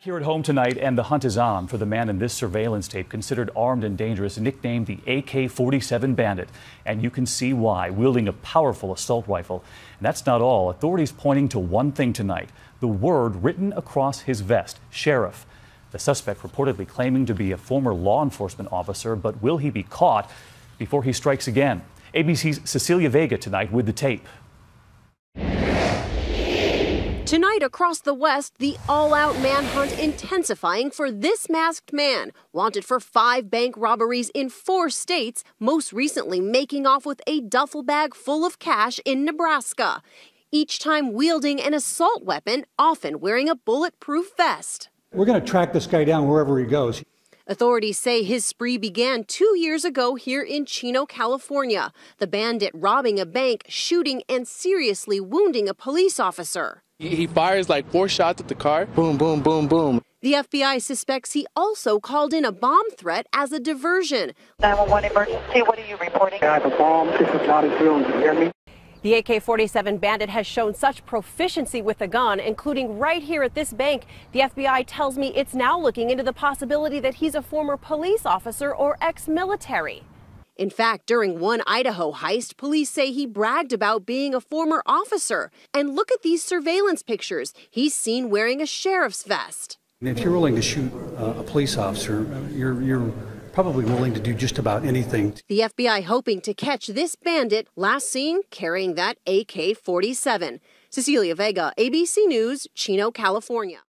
Here at home tonight, and the hunt is on for the man in this surveillance tape considered armed and dangerous, nicknamed the AK-47 Bandit. And you can see why, wielding a powerful assault rifle. And that's not all. Authorities pointing to one thing tonight, the word written across his vest, Sheriff. The suspect reportedly claiming to be a former law enforcement officer, but will he be caught before he strikes again? ABC's Cecilia Vega tonight with the tape. Tonight across the West, the all-out manhunt intensifying for this masked man, wanted for 5 bank robberies in 4 states, most recently making off with a duffel bag full of cash in Nebraska, each time wielding an assault weapon, often wearing a bulletproof vest. We're going to track this guy down wherever he goes. Authorities say his spree began 2 years ago here in Chino, California. The bandit robbing a bank, shooting and seriously wounding a police officer. He fires like 4 shots at the car. Boom, boom, boom, boom. The FBI suspects he also called in a bomb threat as a diversion. 911 emergency, what are you reporting? I have a bomb. This is not a drill. You hear me? The AK-47 Bandit has shown such proficiency with the gun, including right here at this bank. The FBI tells me it's now looking into the possibility that he's a former police officer or ex-military. In fact, during one Idaho heist, police say he bragged about being a former officer. And look at these surveillance pictures. He's seen wearing a sheriff's vest. If you're willing to shoot a police officer, you're probably willing to do just about anything. The FBI hoping to catch this bandit, last seen carrying that AK-47. Cecilia Vega, ABC News, Chino, California.